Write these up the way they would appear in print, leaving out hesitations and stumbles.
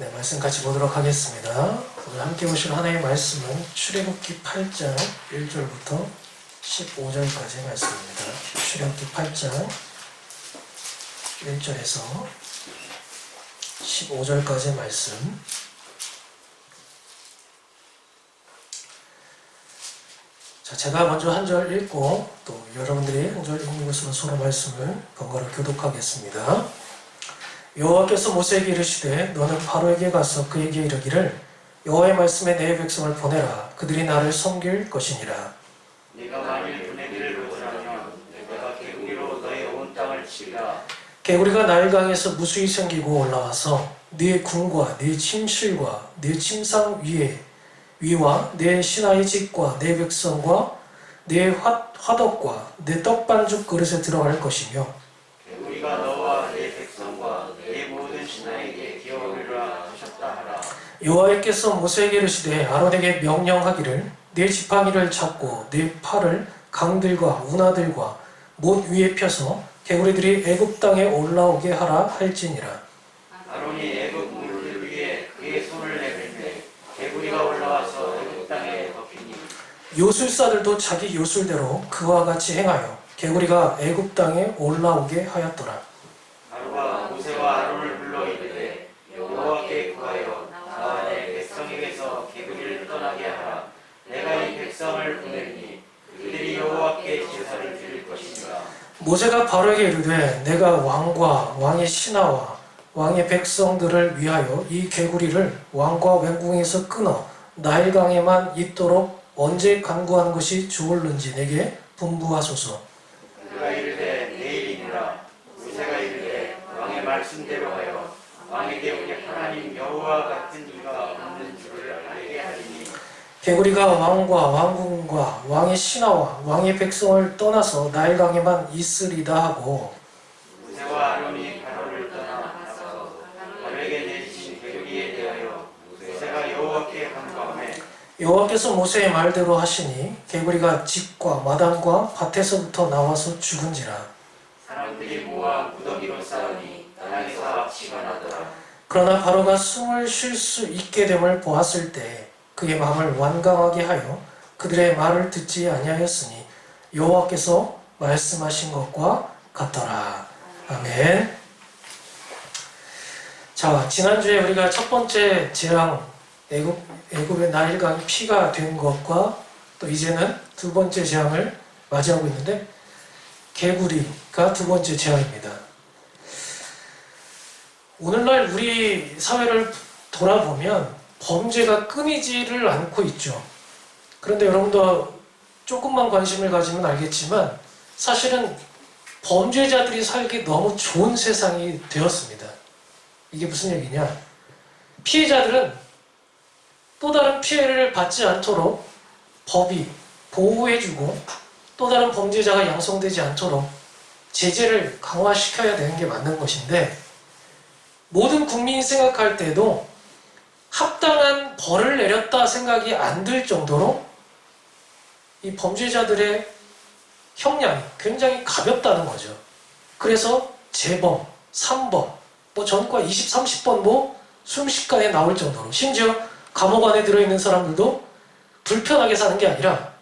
네, 말씀 같이 보도록 하겠습니다. 오늘 함께 보실 하나의 말씀은 출애굽기 8장 1절부터 15절까지의 말씀입니다. 출애굽기 8장 1절에서 15절까지의 말씀. 자, 제가 먼저 한 절 읽고 또 여러분들이 한 절 읽는 것으로 서로 말씀을 번갈아 교독하겠습니다. 여호와께서 모세에게 이르시되 너는 바로에게 가서 그에게 이르기를 여호와의 말씀에 내 백성을 보내라. 그들이 나를 섬길 것이니라. 네가 만일 보내기를 못하면 내가 개구리로 너의 온 땅을 치리라. 개구리가 나일강에서 무수히 생기고 올라와서 네 궁과 네 침실과 네 침상 위와 네 신하의 집과 네 백성과 네 화덕과 네 떡반죽 그릇에 들어갈 것이며 개구리가 너와 네 백성과 네 모든 신하에게 기어오리라 하셨다 하라. 여호와께서 모세에게 이르시되 아론에게 명령하기를 네 지팡이를 잡고 네 팔을 강들과 운하들과 못 위에 펴서 개구리들이 애굽 땅에 올라오게 하라 할지니라. 아론이 애굽 물을 위에 그의 손을 내밀매 개구리가 올라와서 애굽 땅에 덮이니 요술사들도 자기 요술대로 그와 같이 행하여 개구리가 애굽 땅에 올라오게 하였더라. 바로가 모세와 아론을 불러 이르되 여호와께 구하여 나와 내 백성에게서 개구리를 떠나게 하라. 내가 이 백성을 보내리니 그들이 여호와께 제사를 드릴 것이니라. 모세가 바로에게 이르되 내가 왕과 왕의 신하와 왕의 백성들을 위하여 이 개구리를 왕과 왕궁에서 끊어 나일강에만 있도록 언제 간구하는 것이 좋을는지 내게 분부하소서. 그가 이르되 내일이니라. 모세가 이르되 왕의 말씀대로 하여 왕에게 우리 하나님 여호와 같은 이가 없는 줄을 알게 하리니 개구리가 왕과 왕궁과 왕의 신하와 왕의 백성을 떠나서 나일강에만 있으리다 하고 모세와 아론이 바로를 떠나 나서 바로에게 내리신 개구리에 대하여 모세가 여호와께 간구하매 여호와께서 모세의 말대로 하시니 개구리가 집과 마당과 밭에서부터 나와서 죽은지라. 사람들이 모아 무더기로 싸우니 땅에서 합치가 나더라. 그러나 바로가 숨을 쉴 수 있게 됨을 보았을 때 그의 마음을 완강하게 하여 그들의 말을 듣지 아니하였으니 여호와께서 말씀하신 것과 같더라. 아멘. 자, 지난주에 우리가 첫 번째 재앙 애굽의 나일강이 피가 된 것과 또 이제는 두 번째 재앙을 맞이하고 있는데 개구리가 두 번째 재앙입니다. 오늘날 우리 사회를 돌아보면 범죄가 끊이지를 않고 있죠. 그런데 여러분도 조금만 관심을 가지면 알겠지만 사실은 범죄자들이 살기 너무 좋은 세상이 되었습니다. 이게 무슨 얘기냐? 피해자들은 또 다른 피해를 받지 않도록 법이 보호해주고 또 다른 범죄자가 양성되지 않도록 제재를 강화시켜야 되는 게 맞는 것인데 모든 국민이 생각할 때도 합당한 벌을 내렸다 생각이 안 들 정도로 이 범죄자들의 형량이 굉장히 가볍다는 거죠. 그래서 재범, 3범, 전과 20, 30번 순식간에 나올 정도로 심지어 감옥 안에 들어있는 사람들도 불편하게 사는 게 아니라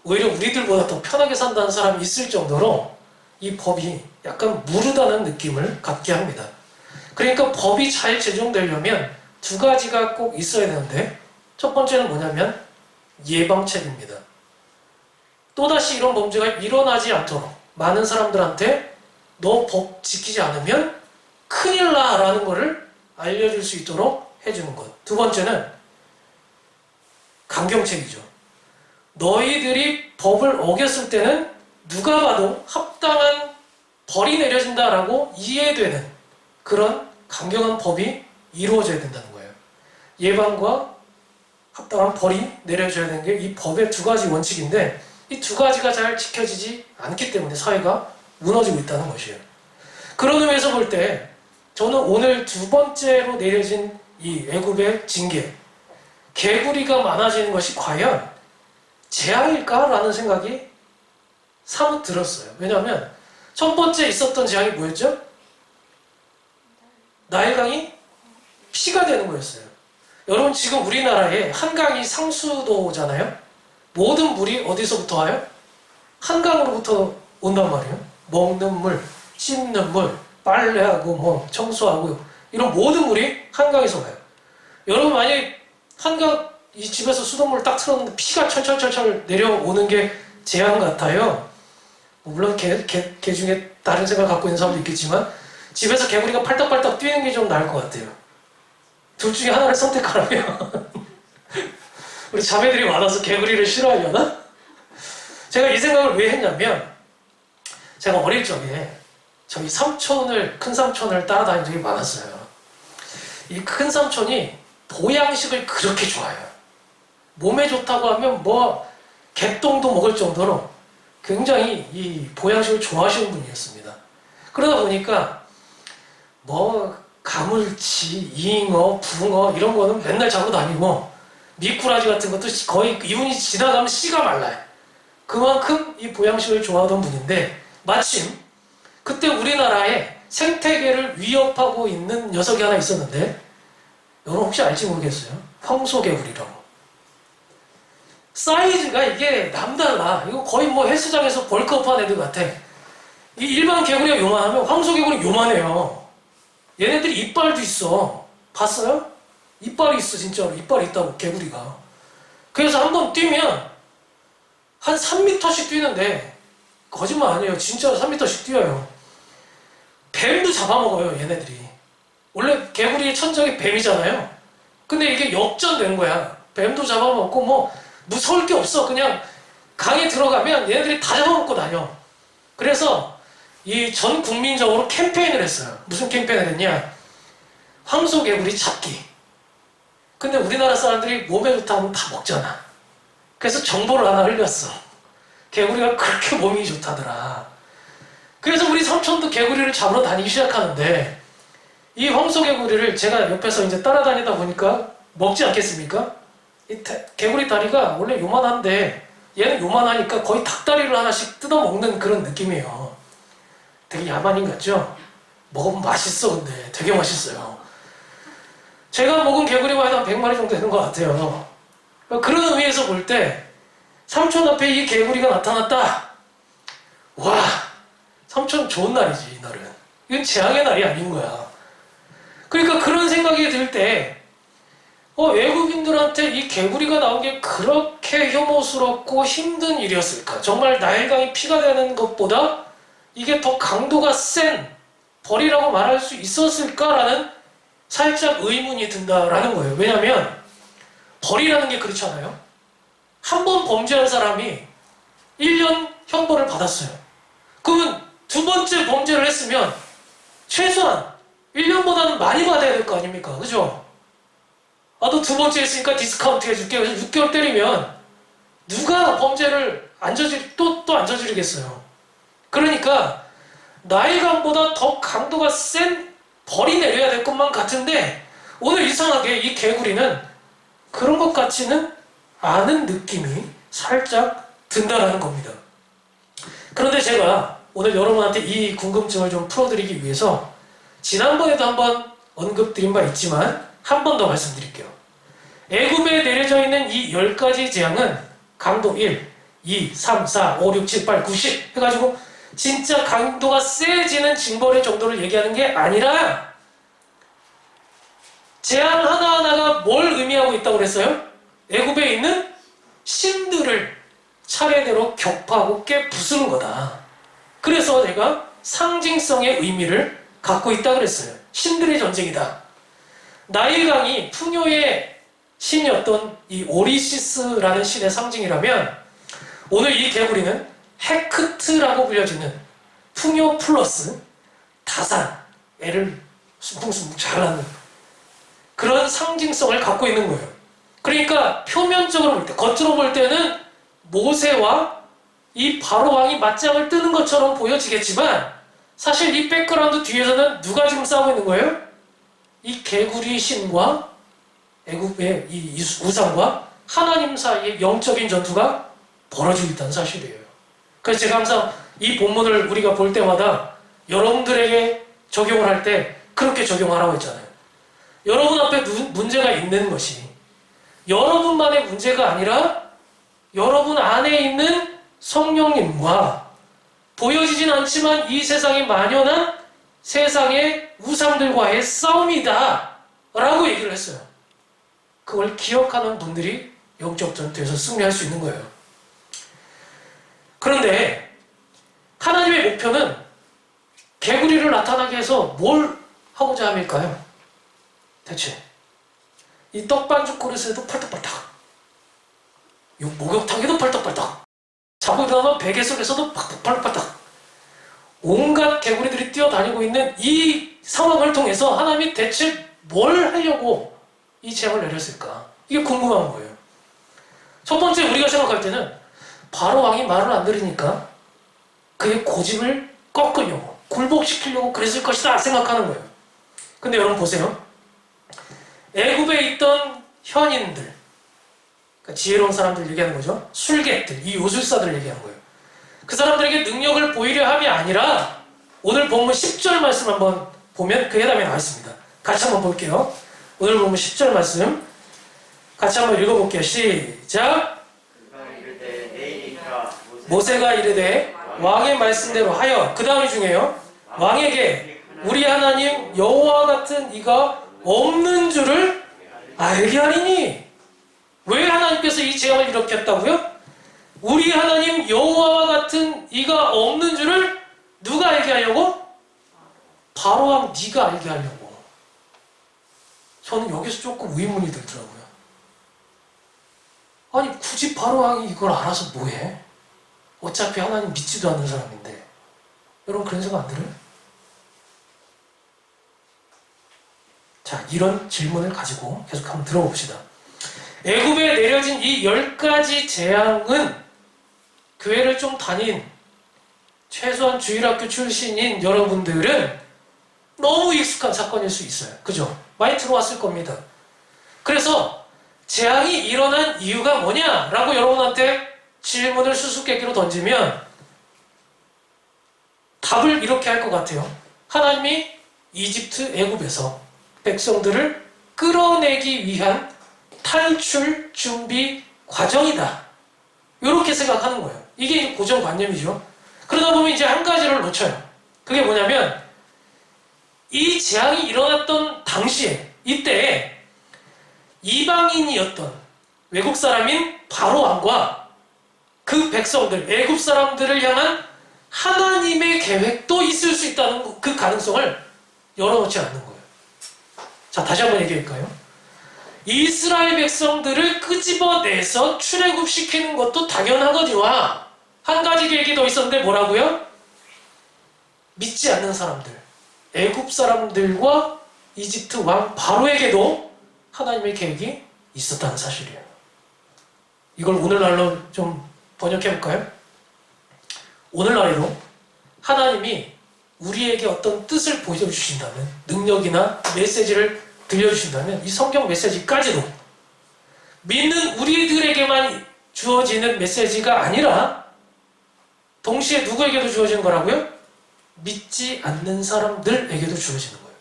오히려 우리들보다 더 편하게 산다는 사람이 있을 정도로 이 법이 약간 무르다는 느낌을 갖게 합니다. 그러니까 법이 잘 제정되려면 두 가지가 꼭 있어야 되는데 첫 번째는 뭐냐면 예방책입니다. 또다시 이런 범죄가 일어나지 않도록 많은 사람들한테 너 법 지키지 않으면 큰일 나 라는 것을 알려줄 수 있도록 해주는 것. 두 번째는 강경책이죠. 너희들이 법을 어겼을 때는 누가 봐도 합당한 벌이 내려진다라고 이해되는 그런 강경한 법이 이루어져야 된다는 거예요. 예방과 합당한 벌이 내려져야 되는 게 이 법의 두 가지 원칙인데 이 두 가지가 잘 지켜지지 않기 때문에 사회가 무너지고 있다는 것이에요. 그런 의미에서 볼 때 저는 오늘 두 번째로 내려진 이 애굽의 징계, 개구리가 많아지는 것이 과연 재앙일까라는 생각이 사뭇 들었어요. 왜냐하면 첫 번째 있었던 재앙이 뭐였죠? 나일강이 피가 되는 거였어요. 여러분 지금 우리나라에 한강이 상수도잖아요. 모든 물이 어디서부터 와요? 한강으로부터 온단 말이에요. 먹는 물, 씻는 물, 빨래하고 뭐 청소하고 이런 모든 물이 한강에서 와요. 여러분 만약에 한강 이 집에서 수돗물 딱 틀었는데 피가 철철철철 내려오는 게 재앙 같아요. 물론 개 중에 다른 생각 갖고 있는 사람도 있겠지만 집에서 개구리가 팔딱팔딱 뛰는 게 좀 나을 것 같아요. 둘 중에 하나를 선택하라면 우리 자매들이 많아서 개구리를 싫어하려나? 제가 이 생각을 왜 했냐면 제가 어릴 적에 저희 삼촌을 큰 삼촌을 따라다닌 적이 많았어요. 이 큰 삼촌이 보양식을 그렇게 좋아해요. 몸에 좋다고 하면 뭐 개똥도 먹을 정도로 굉장히 이 보양식을 좋아하시는 분이었습니다. 그러다 보니까 뭐 가물치, 잉어, 붕어 이런 거는 맨날 잡고 다니고 미꾸라지 같은 것도 거의 이분이 지나가면 씨가 말라요. 그만큼 이 보양식을 좋아하던 분인데 마침 그때 우리나라에 생태계를 위협하고 있는 녀석이 하나 있었는데 여러분 혹시 알지 모르겠어요? 황소개구리라고. 사이즈가 이게 남달라. 이거 거의 뭐 헬스장에서 벌크업한 애들 같아. 이 일반 개구리가 요만하면 황소개구리 요만해요. 얘네들이 이빨도 있어. 봤어요? 이빨이 있어 진짜로. 이빨이 있다고 개구리가. 그래서 한번 뛰면 한 3m씩 뛰는데 거짓말 아니에요. 진짜로 3m씩 뛰어요. 뱀도 잡아먹어요 얘네들이. 원래 개구리의 천적이 뱀이잖아요. 근데 이게 역전된 거야. 뱀도 잡아먹고 뭐 무서울 게 없어. 그냥 강에 들어가면 얘네들이 다 잡아먹고 다녀. 그래서 이 전 국민적으로 캠페인을 했어요. 무슨 캠페인을 했냐? 황소개구리 잡기. 근데 우리나라 사람들이 몸에 좋다면 다 먹잖아. 그래서 정보를 하나 흘렸어. 개구리가 그렇게 몸이 좋다더라. 그래서 우리 삼촌도 개구리를 잡으러 다니기 시작하는데 이 황소개구리를 제가 옆에서 이제 따라다니다 보니까 먹지 않겠습니까? 이 개구리 다리가 원래 요만한데 얘는 요만하니까 거의 닭다리를 하나씩 뜯어먹는 그런 느낌이에요. 되게 야만인 같죠? 먹으면 맛있어. 근데 되게 맛있어요. 제가 먹은 개구리만 해도 한 100마리 정도 되는 것 같아요. 그런 의미에서 볼 때 삼촌 앞에 이 개구리가 나타났다. 와, 삼촌 좋은 날이지. 이 날은. 이건 재앙의 날이 아닌 거야. 그러니까 그런 생각이 들 때 외국인들한테 이 개구리가 나온 게 그렇게 혐오스럽고 힘든 일이었을까? 정말 나일강이 피가 되는 것보다 이게 더 강도가 센 벌이라고 말할 수 있었을까라는 살짝 의문이 든다라는 거예요. 왜냐하면 벌이라는 게 그렇잖아요. 한 번 범죄한 사람이 1년 형벌을 받았어요. 그러면 두 번째 범죄를 했으면 최소한 1년보다는 많이 받아야 될 거 아닙니까? 그죠? 아, 너 두 번째 했으니까 디스카운트 해줄게. 그래서 6개월 때리면 누가 범죄를 또 안 저지르겠어요. 그러니까 나일강보다 더 강도가 센 벌이 내려야 될 것만 같은데 오늘 이상하게 이 개구리는 그런 것 같지는 않은 느낌이 살짝 든다라는 겁니다. 그런데 제가 오늘 여러분한테 이 궁금증을 좀 풀어드리기 위해서 지난번에도 한번 언급드린 바 있지만 한 번 더 말씀드릴게요. 애굽에 내려져 있는 이 10가지 재앙은 강도 1, 2, 3, 4, 5, 6, 7, 8, 9, 10 해가지고 진짜 강도가 세지는 징벌의 정도를 얘기하는 게 아니라 재앙 하나하나가 뭘 의미하고 있다고 그랬어요? 애굽에 있는 신들을 차례대로 격파하고 깨부수는 거다. 그래서 내가 상징성의 의미를 갖고 있다 그랬어요. 신들의 전쟁이다. 나일강이 풍요의 신이었던 이 오리시스라는 신의 상징이라면 오늘 이 개구리는 헤크트라고 불려지는 풍요 플러스 다산, 애를 숭숭숭 잘하는 그런 상징성을 갖고 있는 거예요. 그러니까 표면적으로 볼 때, 겉으로 볼 때는 모세와 이 바로왕이 맞짱을 뜨는 것처럼 보여지겠지만 사실 이 백그라운드 뒤에서는 누가 지금 싸우고 있는 거예요? 이 개구리 신과 애굽의 이 우상과 하나님 사이의 영적인 전투가 벌어지고 있다는 사실이에요. 그래서 제가 항상 이 본문을 우리가 볼 때마다 여러분들에게 적용을 할 때 그렇게 적용하라고 했잖아요. 여러분 앞에 문제가 있는 것이 여러분만의 문제가 아니라 여러분 안에 있는 성령님과 보여지진 않지만 이 세상에 만연한 세상의 우상들과의 싸움이다 라고 얘기를 했어요. 그걸 기억하는 분들이 영적 전투에서 승리할 수 있는 거예요. 그런데 하나님의 목표는 개구리를 나타나게 해서 뭘 하고자 함일까요? 대체 이 떡반죽 그릇에도 펄떡펄떡, 이 목욕탕에도 펄떡펄떡, 자고 일어나면 베개 속에서도 펄떡펄떡, 온갖 개구리들이 뛰어다니고 있는 이 상황을 통해서 하나님이 대체 뭘 하려고 이 재앙을 내렸을까? 이게 궁금한 거예요. 첫 번째, 우리가 생각할 때는 바로 왕이 말을 안 들으니까 그의 고집을 꺾으려고, 굴복시키려고 그랬을 것이다 생각하는 거예요. 근데 여러분 보세요. 애굽에 있던 현인들, 그러니까 지혜로운 사람들 얘기하는 거죠. 술객들, 이 요술사들을 얘기하는 거예요. 그 사람들에게 능력을 보이려 함이 아니라 오늘 본문 10절 말씀 한번 보면 그 해답이 나와 있습니다. 같이 한번 볼게요. 오늘 본문 10절 말씀 같이 한번 읽어볼게요. 시작! 모세가 이르되 왕의 말씀대로 하여, 그 다음이 중요해요. 왕에게 우리 하나님 여호와 같은 이가 없는 줄을 알게 하리니. 왜 하나님께서 이 재앙을 일으켰다고요? 우리 하나님 여호와와 같은 이가 없는 줄을 누가 알게 하려고? 바로왕 네가 알게 하려고. 저는 여기서 조금 의문이 들더라고요. 아니 굳이 바로왕이 이걸 알아서 뭐해? 어차피 하나님 믿지도 않는 사람인데. 여러분 그런 생각 안 들어요? 자, 이런 질문을 가지고 계속 한번 들어봅시다. 애굽에 내려진 이 10가지 재앙은 교회를 좀 다닌 최소한 주일학교 출신인 여러분들은 너무 익숙한 사건일 수 있어요. 그죠? 많이 들어왔을 겁니다. 그래서 재앙이 일어난 이유가 뭐냐라고 여러분한테 질문을 수수께끼로 던지면 답을 이렇게 할 것 같아요. 하나님이 이집트 애굽에서 백성들을 끌어내기 위한 탈출 준비 과정이다. 이렇게 생각하는 거예요. 이게 고정관념이죠. 그러다 보면 이제 한 가지를 놓쳐요. 그게 뭐냐면 이 재앙이 일어났던 당시에, 이때에 이방인이었던 외국 사람인 바로왕과 그 백성들, 애굽 사람들을 향한 하나님의 계획도 있을 수 있다는 그 가능성을 열어놓지 않는 거예요. 자, 다시 한번 얘기할까요? 이스라엘 백성들을 끄집어내서 출애굽시키는 것도 당연하거니와 한 가지 계획이 더 있었는데 뭐라고요? 믿지 않는 사람들, 애굽 사람들과 이집트 왕 바로에게도 하나님의 계획이 있었다는 사실이에요. 이걸 오늘날로 좀 번역해볼까요? 오늘날에도 하나님이 우리에게 어떤 뜻을 보여주신다면, 능력이나 메시지를 들려주신다면 이 성경 메시지까지도 믿는 우리들에게만 주어지는 메시지가 아니라 동시에 누구에게도 주어지는 거라고요? 믿지 않는 사람들에게도 주어지는 거예요.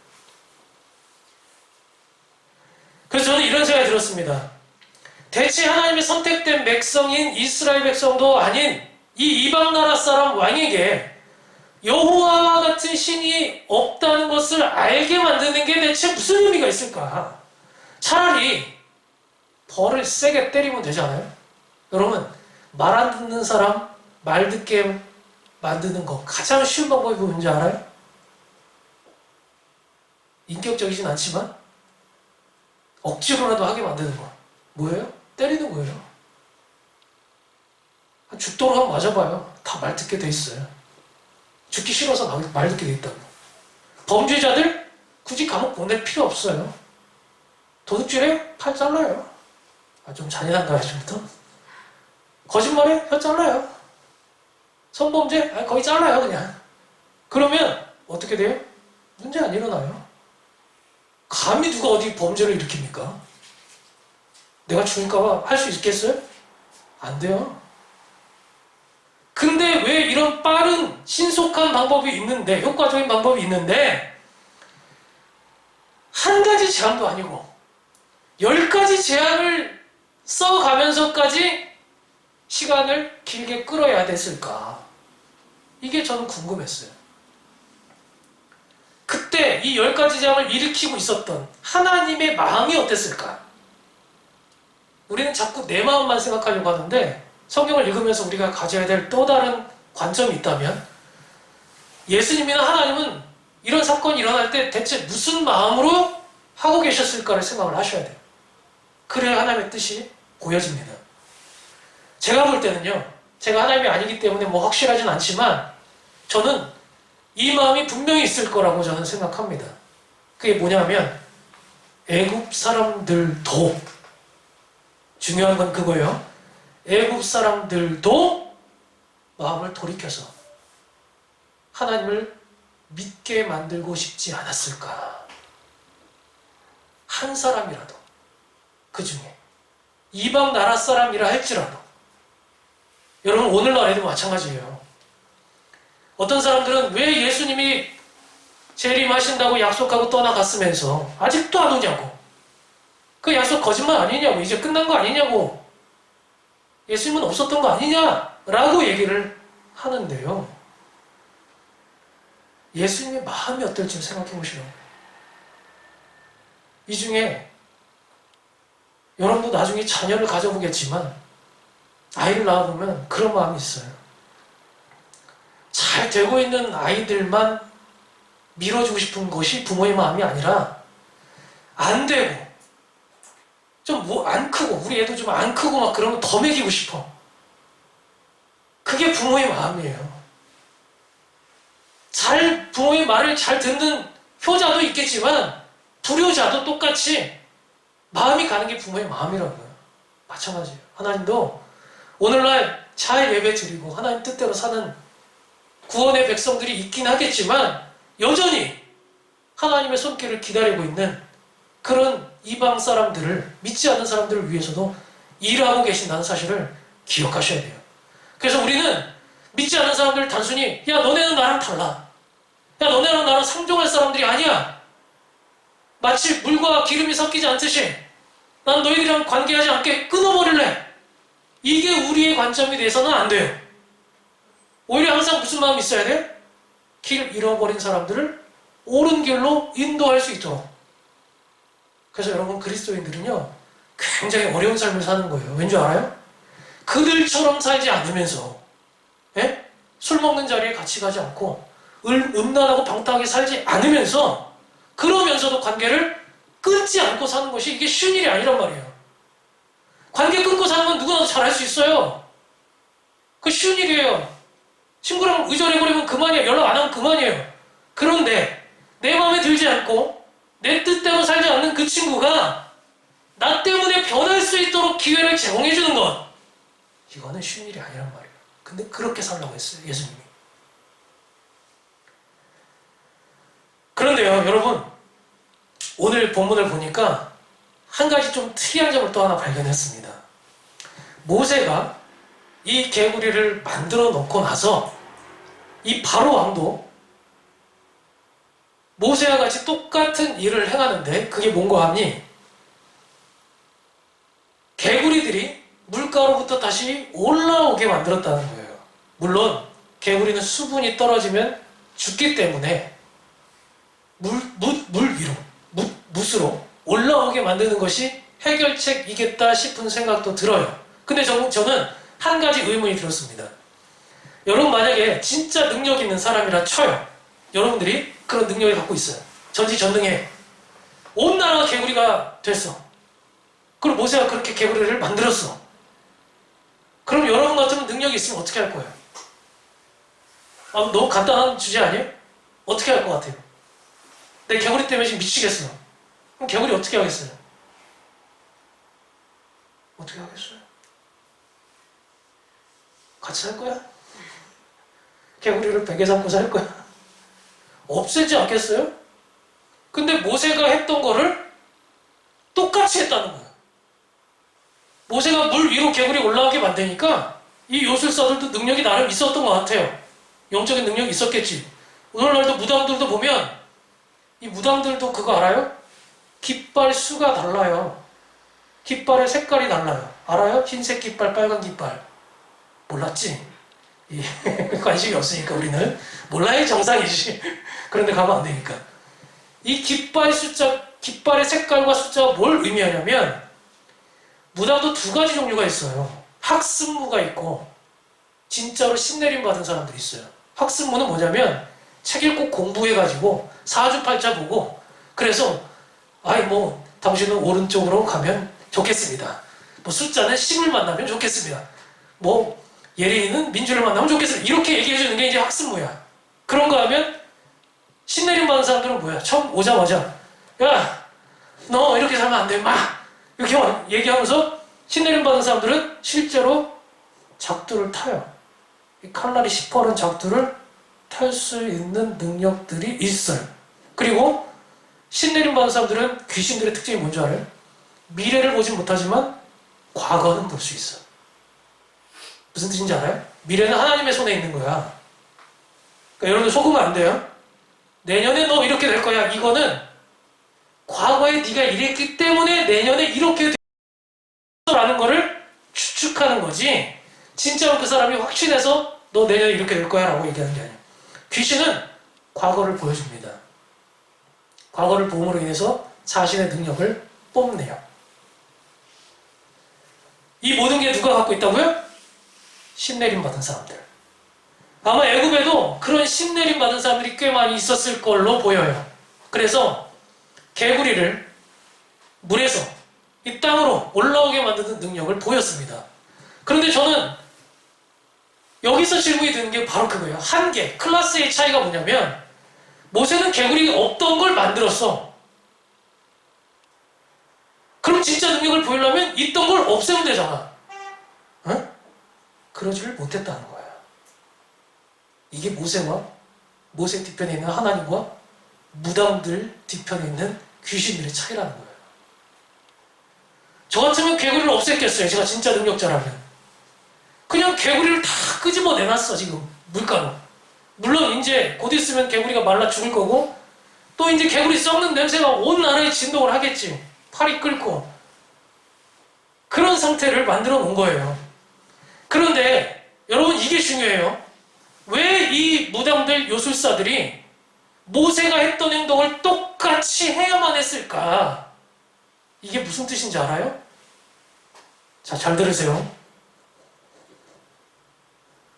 그래서 저는 이런 생각이 들었습니다. 대체 하나님의 선택된 백성인 이스라엘 백성도 아닌 이 이방 나라 사람 왕에게 여호와와 같은 신이 없다는 것을 알게 만드는 게 대체 무슨 의미가 있을까? 차라리 벌을 세게 때리면 되잖아요. 여러분, 말 안 듣는 사람 말 듣게 만드는 거 가장 쉬운 방법이 뭔지 알아요? 인격적이진 않지만 억지로라도 하게 만드는 거. 뭐예요? 때리는 거예요. 죽도록 한번 맞아봐요. 다 말 듣게 돼 있어요. 죽기 싫어서 말 듣게 돼 있다고. 범죄자들 굳이 감옥 보낼 필요 없어요. 도둑질에 팔 잘라요. 좀 잔인한가요, 지금부터? 거짓말에 혀 잘라요. 성범죄? 거의 잘라요, 그냥. 그러면 어떻게 돼요? 문제 안 일어나요. 감히 누가 어디 범죄를 일으킵니까? 내가 죽을까봐 할 수 있겠어요? 안 돼요. 근데 왜 이런 빠른 신속한 방법이 있는데, 효과적인 방법이 있는데 한 가지 재앙도 아니고 10가지 재앙을 써가면서까지 시간을 길게 끌어야 됐을까? 이게 저는 궁금했어요. 그때 이 10가지 재앙을 일으키고 있었던 하나님의 마음이 어땠을까? 우리는 자꾸 내 마음만 생각하려고 하는데 성경을 읽으면서 우리가 가져야 될 또 다른 관점이 있다면 예수님이나 하나님은 이런 사건이 일어날 때 대체 무슨 마음으로 하고 계셨을까를 생각을 하셔야 돼요. 그래야 하나님의 뜻이 보여집니다. 제가 볼 때는요, 제가 하나님이 아니기 때문에 뭐 확실하진 않지만 저는 이 마음이 분명히 있을 거라고 저는 생각합니다. 그게 뭐냐면 애굽 사람들도, 중요한 건 그거예요. 애굽 사람들도 마음을 돌이켜서 하나님을 믿게 만들고 싶지 않았을까? 한 사람이라도, 그 중에 이방 나라 사람이라 할지라도, 여러분 오늘날에도 마찬가지예요. 어떤 사람들은 왜 예수님이 재림하신다고 약속하고 떠나갔으면서 아직도 안 오냐고, 그 약속 거짓말 아니냐고, 이제 끝난 거 아니냐고, 예수님은 없었던 거 아니냐라고 얘기를 하는데요. 예수님의 마음이 어떨지 생각해 보시라고. 이 중에 여러분도 나중에 자녀를 가져보겠지만 아이를 낳아보면 그런 마음이 있어요. 잘 되고 있는 아이들만 밀어주고 싶은 것이 부모의 마음이 아니라 안 되고 좀 뭐 안 크고, 우리 애도 좀 안 크고 막 그러면 더 먹이고 싶어. 그게 부모의 마음이에요. 부모의 말을 잘 듣는 효자도 있겠지만 불효자도 똑같이 마음이 가는 게 부모의 마음이라고요. 마찬가지예요. 하나님도 오늘날 잘 예배 드리고 하나님 뜻대로 사는 구원의 백성들이 있긴 하겠지만 여전히 하나님의 손길을 기다리고 있는 그런 이방 사람들을, 믿지 않는 사람들을 위해서도 일하고 계신다는 사실을 기억하셔야 돼요. 그래서 우리는 믿지 않는 사람들을 단순히 야 너네는 나랑 달라, 야 너네랑 나랑 상종할 사람들이 아니야, 마치 물과 기름이 섞이지 않듯이 난 너희들이랑 관계하지 않게 끊어버릴래, 이게 우리의 관점이 돼서는 안 돼요. 오히려 항상 무슨 마음이 있어야 돼? 길 잃어버린 사람들을 옳은 길로 인도할 수 있도록. 그래서 여러분, 그리스도인들은요 굉장히 어려운 삶을 사는 거예요. 왠지 알아요? 그들처럼 살지 않으면서, 예? 술 먹는 자리에 같이 가지 않고 음란하고 방탕하게 살지 않으면서, 그러면서도 관계를 끊지 않고 사는 것이 이게 쉬운 일이 아니란 말이에요. 관계 끊고 사는 건 누구나 잘 할 수 있어요. 그 쉬운 일이에요. 친구랑 의절해버리면 그만이에요. 연락 안 하면 그만이에요. 그런데 내 마음에 들지 않고 내 뜻대로 살지 않는 그 친구가 나 때문에 변할 수 있도록 기회를 제공해주는 것, 이거는 쉬운 일이 아니란 말이에요. 근데 그렇게 살라고 했어요, 예수님이. 그런데요, 여러분, 오늘 본문을 보니까 한 가지 좀 특이한 점을 또 하나 발견했습니다. 모세가 이 개구리를 만들어 놓고 나서 이 바로 왕도 모세와 같이 똑같은 일을 행하는데, 그게 뭔가 하니 개구리들이 물가로부터 다시 올라오게 만들었다는 거예요. 물론 개구리는 수분이 떨어지면 죽기 때문에 물 위로, 뭇으로 올라오게 만드는 것이 해결책이겠다 싶은 생각도 들어요. 근데 저는 한 가지 의문이 들었습니다. 여러분, 만약에 진짜 능력 있는 사람이라 쳐요. 여러분들이 그런 능력을 갖고 있어요. 전지전능해. 온 나라가 개구리가 됐어. 그리고 모세가 그렇게 개구리를 만들었어. 그럼 여러분 같으면 능력이 있으면 어떻게 할 거예요? 너무 간단한 주제 아니에요? 어떻게 할 것 같아요? 내 개구리 때문에 지금 미치겠어. 그럼 개구리 어떻게 하겠어요? 어떻게 하겠어요? 같이 살 거야? 개구리를 베개 잡고 살 거야? 없애지 않겠어요? 근데 모세가 했던 거를 똑같이 했다는 거예요. 모세가 물 위로 개구리 올라오게 만드니까 이 요술사들도 능력이 나름 있었던 것 같아요. 영적인 능력이 있었겠지. 오늘날도 무당들도 보면 이 무당들도 그거 알아요? 깃발 수가 달라요. 깃발의 색깔이 달라요. 알아요? 흰색 깃발, 빨간 깃발. 몰랐지? 관심이 없으니까 우리는. 몰라야 정상이지. 그런데 가면 안 되니까. 이 깃발의 색깔과 숫자가 뭘 의미하냐면, 무당도 두 가지 종류가 있어요. 학습무가 있고, 진짜로 신내림 받은 사람들이 있어요. 학습무는 뭐냐면, 책 읽고 공부해가지고, 사주팔자 보고, 그래서, 당신은 오른쪽으로 가면 좋겠습니다. 숫자는 10을 만나면 좋겠습니다. 예린이는 민주를 만나면 좋겠습니다. 이렇게 얘기해주는 게 이제 학습무야. 그런 거 하면, 신내림 받은 사람들은 뭐야? 처음 오자마자, 야, 너 이렇게 살면 안 돼, 마! 이렇게 얘기하면서, 신내림 받은 사람들은 실제로 작두를 타요. 이 칼날이 시퍼런 작두를 탈 수 있는 능력들이 있어요. 그리고 신내림 받은 사람들은 귀신들의 특징이 뭔지 알아요? 미래를 보진 못하지만 과거는 볼 수 있어. 무슨 뜻인지 알아요? 미래는 하나님의 손에 있는 거야. 그러니까 여러분들 속으면 안 돼요. 내년에 너 이렇게 될 거야. 이거는 과거에 네가 이랬기 때문에 내년에 이렇게 라는 거를 추측하는 거지, 진짜로 그 사람이 확신해서 너 내년에 이렇게 될 거야 라고 얘기하는 게 아니에요. 귀신은 과거를 보여줍니다. 과거를 보험으로 인해서 자신의 능력을 뽐내요. 이 모든 게 누가 갖고 있다고요? 신내림 받은 사람들. 아마 애굽에도 그런 신내림 받은 사람들이 꽤 많이 있었을 걸로 보여요. 그래서 개구리를 물에서 이 땅으로 올라오게 만드는 능력을 보였습니다. 그런데 저는 여기서 질문이 드는 게 바로 그거예요. 한계, 클래스의 차이가 뭐냐면, 모세는 개구리가 없던 걸 만들었어. 그럼 진짜 능력을 보이려면 있던 걸 없애면 되잖아. 응? 그러지를 못했다는 거야. 이게 모세와 모세 뒤편에 있는 하나님과 무당들 뒤편에 있는 귀신들의 차이라는 거예요. 저 같으면 개구리를 없앴겠어요. 제가 진짜 능력자라면. 그냥 개구리를 다 끄집어 내놨어, 지금. 물가로. 물론 이제 곧 있으면 개구리가 말라 죽을 거고, 또 이제 개구리 썩는 냄새가 온 나라에 진동을 하겠지. 팔이 끓고. 그런 상태를 만들어 놓은 거예요. 그런데 여러분, 이게 중요해요. 왜 이 무당들, 요술사들이 모세가 했던 행동을 똑같이 해야만 했을까? 이게 무슨 뜻인지 알아요? 자, 잘 들으세요.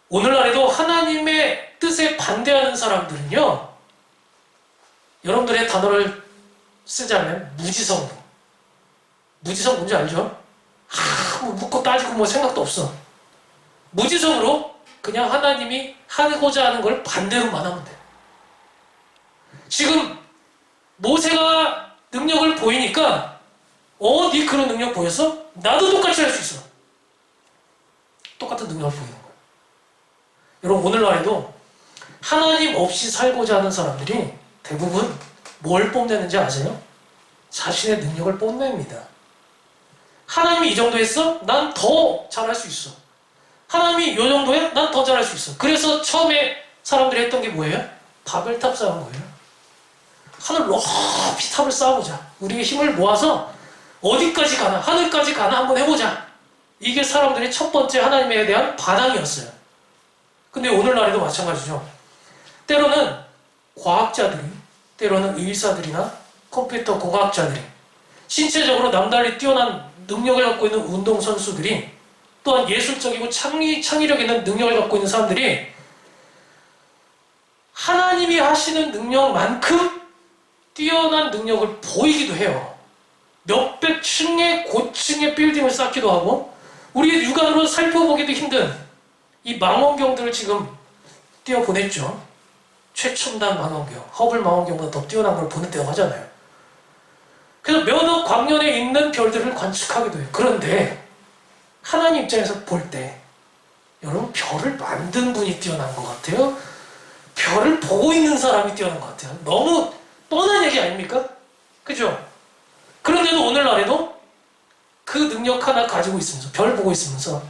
오늘날에도 하나님의 뜻에 반대하는 사람들은요, 여러분들의 단어를 쓰자면 무지성으로. 무지성 뭔지 알죠? 묻고 따지고 생각도 없어. 무지성으로 그냥 하나님이 하고자 하는 걸 반대로만 하면 돼. 지금 모세가 능력을 보이니까, 네 그런 능력 보였어? 나도 똑같이 할 수 있어. 똑같은 능력을 보이는 거예요. 여러분, 오늘날에도 하나님 없이 살고자 하는 사람들이 대부분 뭘 뽐내는지 아세요? 자신의 능력을 뽐냅니다. 하나님이 이 정도 했어? 난 더 잘할 수 있어. 하나님이 이 정도야? 난 더 잘할 수 있어. 그래서 처음에 사람들이 했던 게 뭐예요? 바벨탑 쌓은 거예요. 하늘 높이 탑을 쌓아보자. 우리의 힘을 모아서 어디까지 가나, 하늘까지 가나 한번 해보자. 이게 사람들의 첫 번째 하나님에 대한 반항이었어요. 근데 오늘날에도 마찬가지죠. 때로는 과학자들이, 때로는 의사들이나 컴퓨터 공학자들이, 신체적으로 남달리 뛰어난 능력을 갖고 있는 운동선수들이, 또한 예술적이고 창의력 있는 능력을 갖고 있는 사람들이 하나님이 하시는 능력만큼 뛰어난 능력을 보이기도 해요. 몇백 층의 고층의 빌딩을 쌓기도 하고, 우리의 육안으로 살펴보기도 힘든 이 망원경들을 지금 띄워보냈죠. 최첨단 망원경, 허블 망원경보다 더 뛰어난 걸 보냈다고 하잖아요. 그래서 몇억 광년에 있는 별들을 관측하기도 해요. 그런데 하나님 입장에서 볼 때, 여러분, 별을 만든 분이 뛰어난 것 같아요? 별을 보고 있는 사람이 뛰어난 것 같아요? 너무 뻔한 얘기 아닙니까? 그죠? 그런데도 오늘날에도 그 능력 하나 가지고 있으면서, 별 보고 있으면서,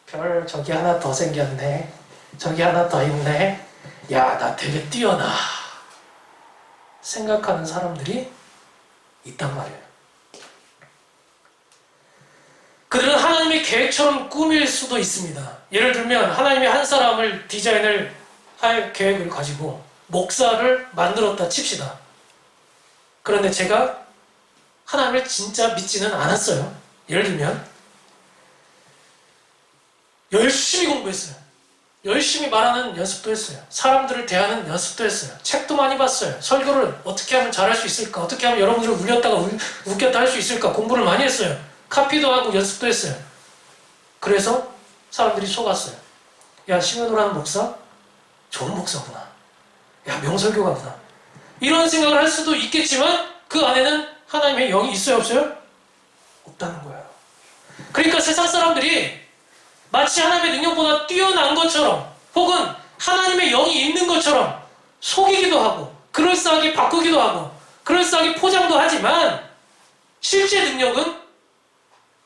별 저기 하나 더 생겼네, 저기 하나 더 있네, 야, 나 되게 뛰어나 생각하는 사람들이 있단 말이에요. 그들은 하나님의 계획처럼 꾸밀 수도 있습니다. 예를 들면 하나님이 한 사람을 디자인을 할 계획을 가지고 목사를 만들었다 칩시다. 그런데 제가 하나님을 진짜 믿지는 않았어요. 예를 들면 열심히 공부했어요. 열심히 말하는 연습도 했어요. 사람들을 대하는 연습도 했어요. 책도 많이 봤어요. 설교를 어떻게 하면 잘할 수 있을까? 어떻게 하면 여러분들을 울렸다가 웃겼다 할 수 있을까? 공부를 많이 했어요. 카피도 하고 연습도 했어요. 그래서 사람들이 속았어요. 야, 심현우라는 목사? 좋은 목사구나. 야, 명설교가구나. 이런 생각을 할 수도 있겠지만 그 안에는 하나님의 영이 있어요, 없어요? 없다는 거예요. 그러니까 세상 사람들이 마치 하나님의 능력보다 뛰어난 것처럼 혹은 하나님의 영이 있는 것처럼 속이기도 하고 그럴싸하게 바꾸기도 하고 그럴싸하게 포장도 하지만 실제 능력은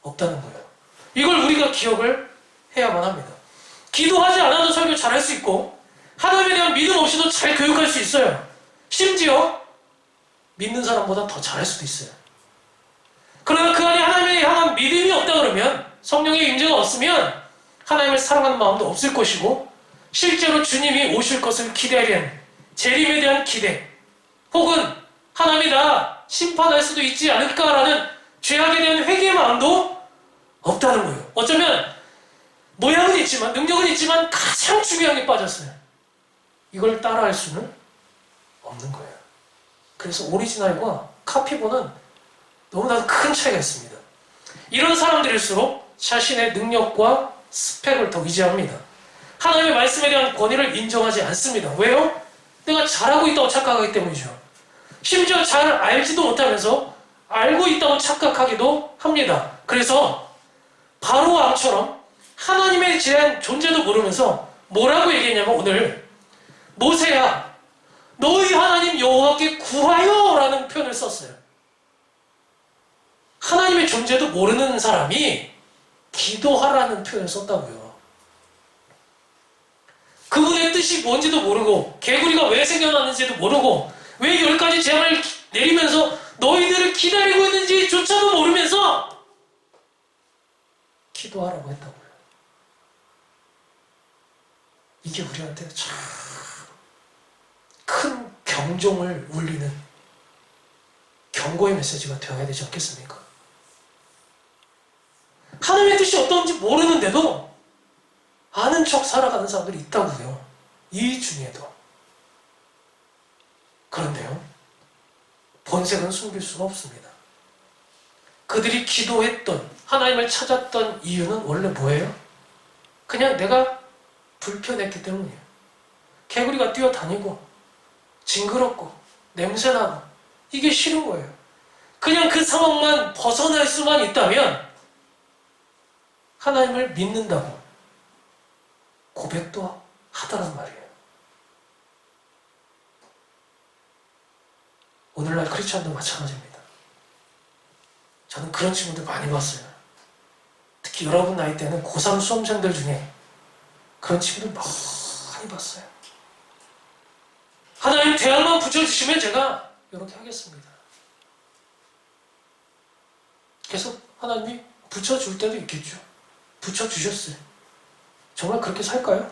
없다는 거예요. 이걸 우리가 기억을 해야만 합니다. 기도하지 않아도 설교 잘할 수 있고 하나님에 대한 믿음 없이도 잘 교육할 수 있어요. 심지어 믿는 사람보다 더 잘할 수도 있어요. 그러나 그 안에 하나님에 향한 믿음이 없다 그러면 성령의 임재가 없으면 하나님을 사랑하는 마음도 없을 것이고 실제로 주님이 오실 것을 기대하는 재림에 대한 기대 혹은 하나님이 나 심판할 수도 있지 않을까라는 죄악에 대한 회개의 마음도 없다는 거예요. 어쩌면 모양은 있지만 능력은 있지만 가장 중요한 게 빠졌어요. 이걸 따라할 수는 없는 거예요. 그래서 오리지널과 카피본은 너무나도 큰 차이가 있습니다. 이런 사람들일수록 자신의 능력과 스펙을 더 의지합니다. 하나님의 말씀에 대한 권위를 인정하지 않습니다. 왜요? 내가 잘하고 있다고 착각하기 때문이죠. 심지어 잘 알지도 못하면서 알고 있다고 착각하기도 합니다. 그래서 바로 왕처럼 하나님에 대한 존재도 모르면서 뭐라고 얘기했냐면 오늘 모세야 너희 하나님 여호와께 구하여 라는 표현을 썼어요. 하나님의 존재도 모르는 사람이 기도하라는 표현을 썼다고요. 그분의 뜻이 뭔지도 모르고 개구리가 왜 생겨났는지도 모르고 왜 10가지 재앙을 내리면서 너희들을 기다리고 있는지조차도 모르면서 기도하라고 했다고요. 이게 우리한테 참 큰 경종을 울리는 경고의 메시지가 되어야 되지 않겠습니까? 하나님의 뜻이 어떤지 모르는데도 아는 척 살아가는 사람들이 있다고요. 이 중에도. 그런데요, 본색은 숨길 수가 없습니다. 그들이 기도했던, 하나님을 찾았던 이유는 원래 뭐예요? 그냥 내가 불편했기 때문이에요. 개구리가 뛰어다니고 징그럽고 냄새나고 이게 싫은 거예요. 그냥 그 상황만 벗어날 수만 있다면 하나님을 믿는다고 고백도 하더란 말이에요. 오늘날 크리스찬도 마찬가지입니다. 저는 그런 친구들 많이 봤어요. 특히 여러분 나이 때는 고3 수험생들 중에 그런 친구들 많이 봤어요. 하나님 대안만 붙여주시면 제가 이렇게 하겠습니다. 계속 하나님이 붙여줄 때도 있겠죠. 붙여주셨어요. 정말 그렇게 살까요?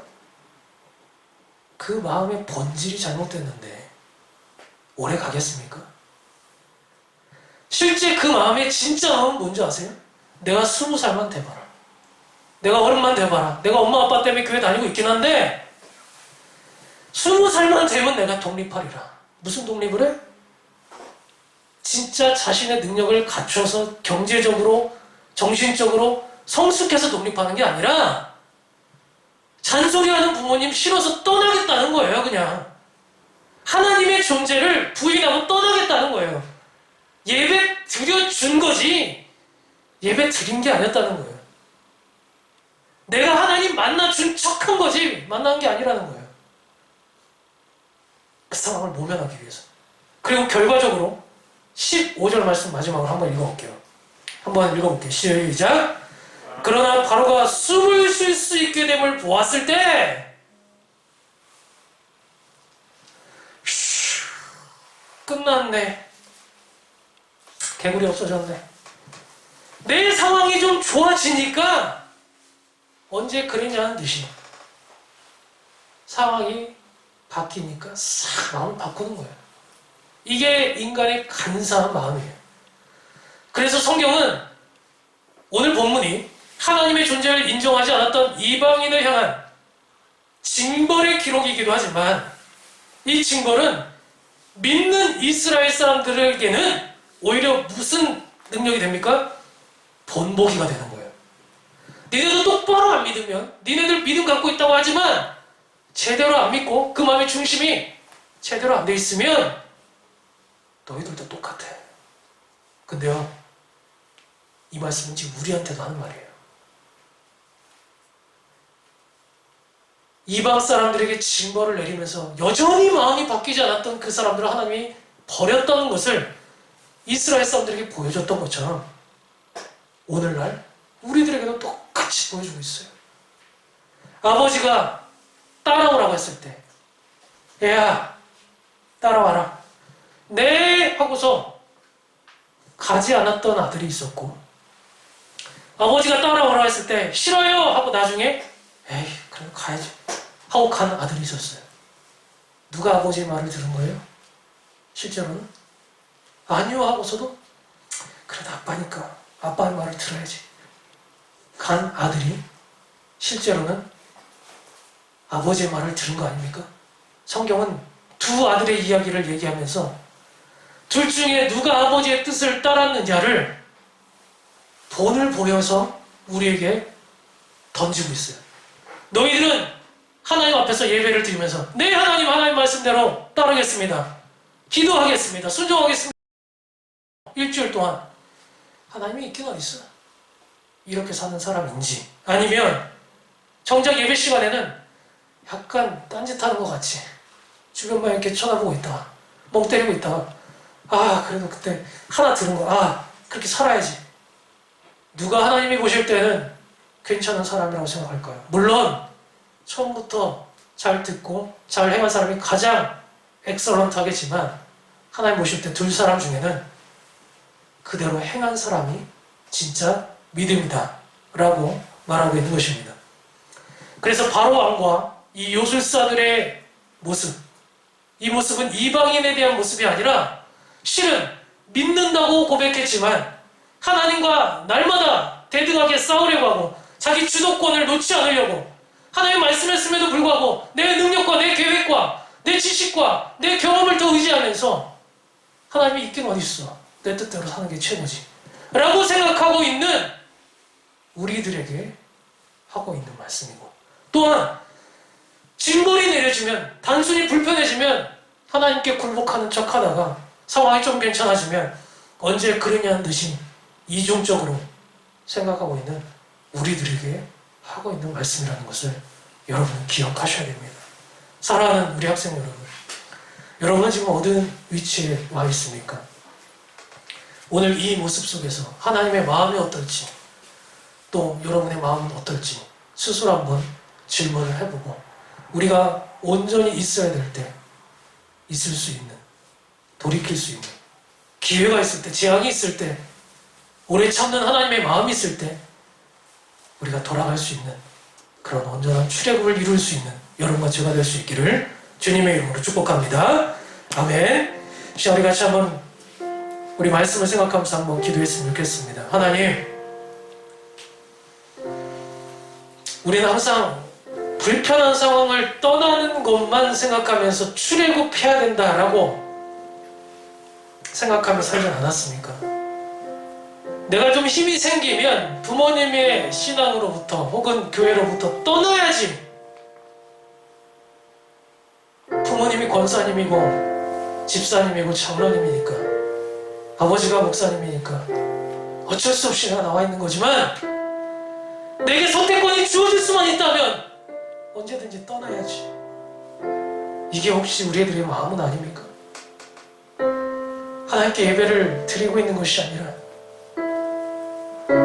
그 마음의 본질이 잘못됐는데 오래 가겠습니까? 실제 그 마음의 진짜 마음은 뭔지 아세요? 내가 20살만 돼봐라. 내가 어른만 돼봐라. 내가 엄마 아빠 때문에 교회 다니고 있긴 한데 20살만 되면 내가 독립하리라. 무슨 독립을 해? 진짜 자신의 능력을 갖춰서 경제적으로, 정신적으로 성숙해서 독립하는 게 아니라 잔소리하는 부모님 싫어서 떠나겠다는 거예요. 그냥 하나님의 존재를 부인하고 떠나겠다는 거예요. 예배 드려준 거지 예배 드린 게 아니었다는 거예요. 내가 하나님 만나준 척한 거지 만난 게 아니라는 거예요. 그 상황을 모면하기 위해서. 그리고 결과적으로 15절 말씀 마지막으로 한번 읽어볼게요. 한번 읽어볼게요. 시작! 그러나 바로가 숨을 쉴 수 있게 됨을 보았을 때 끝났네. 개구리 없어졌네. 내 상황이 좀 좋아지니까 언제 그랬냐는 듯이 상황이 바뀌니까 싹 마음을 바꾸는 거예요. 이게 인간의 간사한 마음이에요. 그래서 성경은 오늘 본문이 하나님의 존재를 인정하지 않았던 이방인을 향한 징벌의 기록이기도 하지만 이 징벌은 믿는 이스라엘 사람들에게는 오히려 무슨 능력이 됩니까? 본보기가 되는 거예요. 니네도 똑바로 안 믿으면 니네들 믿음 갖고 있다고 하지만 제대로 안 믿고 그 마음의 중심이 제대로 안 돼 있으면 너희들도 똑같아. 근데요, 이 말씀은 지금 우리한테도 하는 말이에요. 이방 사람들에게 징벌을 내리면서 여전히 마음이 바뀌지 않았던 그 사람들을 하나님이 버렸다는 것을 이스라엘 사람들에게 보여줬던 것처럼 오늘날 우리들에게도 똑같이 보여주고 있어요. 아버지가 따라오라고 했을 때 얘야 따라와라 네 하고서 가지 않았던 아들이 있었고, 아버지가 따라오라고 했을 때 싫어요 하고 나중에 에이 그래도 가야지 하고 간 아들이 있었어요. 누가 아버지의 말을 들은 거예요? 실제로는 아니요 하고서도 그래도 아빠니까 아빠의 말을 들어야지 간 아들이 실제로는 아버지의 말을 들은 거 아닙니까? 성경은 두 아들의 이야기를 얘기하면서 둘 중에 누가 아버지의 뜻을 따랐느냐를 본을 보여서 우리에게 던지고 있어요. 너희들은 하나님 앞에서 예배를 드리면서 네 하나님, 하나님 말씀대로 따르겠습니다, 기도하겠습니다, 순종하겠습니다. 일주일 동안 하나님이 있긴 어딨어? 이렇게 사는 사람인지, 아니면 정작 예배 시간에는 약간 딴짓하는 것 같이 주변만 이렇게 쳐다보고 있다가 멍 때리고 있다가 아 그래도 그때 하나 들은 거 아 그렇게 살아야지. 누가 하나님이 보실 때는 괜찮은 사람이라고 생각할까요? 물론 처음부터 잘 듣고 잘 행한 사람이 가장 엑설런트하겠지만 하나님 보실 때 둘 사람 중에는 그대로 행한 사람이 진짜 믿음이다 라고 말하고 있는 것입니다. 그래서 바로 왕과 이 요술사들의 모습, 이 모습은 이방인에 대한 모습이 아니라 실은 믿는다고 고백했지만 하나님과 날마다 대등하게 싸우려고 하고 자기 주도권을 놓지 않으려고 하나님의 말씀했음에도 불구하고 내 능력과 내 계획과 내 지식과 내 경험을 더 의지하면서 하나님이 있긴 어딨어, 내 뜻대로 사는 게 최고지 라고 생각하고 있는 우리들에게 하고 있는 말씀이고, 또한 징벌이 내려지면 단순히 불편해지면 하나님께 굴복하는 척 하다가 상황이 좀 괜찮아지면 언제 그러냐는 듯이 이중적으로 생각하고 있는 우리들에게 하고 있는 말씀이라는 것을 여러분은 기억하셔야 됩니다. 사랑하는 우리 학생 여러분, 여러분은 지금 어느 위치에 와 있습니까? 오늘 이 모습 속에서 하나님의 마음이 어떨지, 또 여러분의 마음은 어떨지 스스로 한번 질문을 해보고 우리가 온전히 있어야 될 때 있을 수 있는, 돌이킬 수 있는 기회가 있을 때, 재앙이 있을 때, 오래 참는 하나님의 마음이 있을 때 우리가 돌아갈 수 있는 그런 온전한 출애굽을 이룰 수 있는 여러분과 제가 될 수 있기를 주님의 이름으로 축복합니다. 아멘. 시작 우리 같이 한번 우리 말씀을 생각하면서 한번 기도했으면 좋겠습니다. 하나님, 우리는 항상 불편한 상황을 떠나는 것만 생각하면서 출애굽해야 된다라고 생각하며 살지 않았습니까? 내가 좀 힘이 생기면 부모님의 신앙으로부터 혹은 교회로부터 떠나야지. 부모님이 권사님이고 집사님이고 장로님이니까, 아버지가 목사님이니까 어쩔 수 없이 내가 나와 있는 거지만 내게 선택권이 주어질 수만 있다면 언제든지 떠나야지. 이게 혹시 우리들의 마음은 아닙니까? 하나님께 예배를 드리고 있는 것이 아니라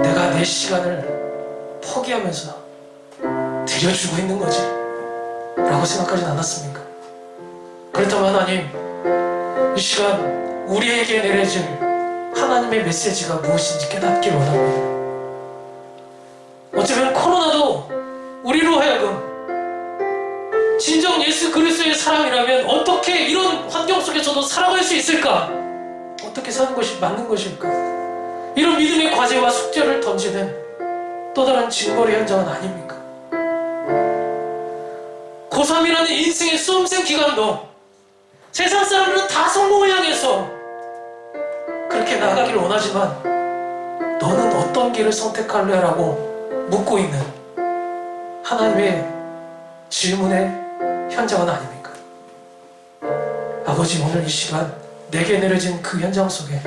내가 내 시간을 포기하면서 드려주고 있는 거지 라고 생각하진 않았습니까? 그렇다면 하나님, 이 시간 우리에게 내려질 하나님의 메시지가 무엇인지 깨닫길 원합니다. 어쩌면 코로나도 우리로 하여금 진정 예수 그리스도의 사람이라면 어떻게 이런 환경 속에서도 살아갈 수 있을까? 어떻게 사는 것이 맞는 것일까? 이런 믿음의 과제와 숙제를 던지는 또 다른 징벌의 현장은 아닙니까? 고3이라는 인생의 수험생 기간도 세상 사람들은 다 성공을 향해서 그렇게 나가기를 원하지만 너는 어떤 길을 선택할래? 라고 묻고 있는 하나님의 질문의 현장은 아닙니까? 아버지, 오늘 이 시간 내게 내려진 그 현장 속에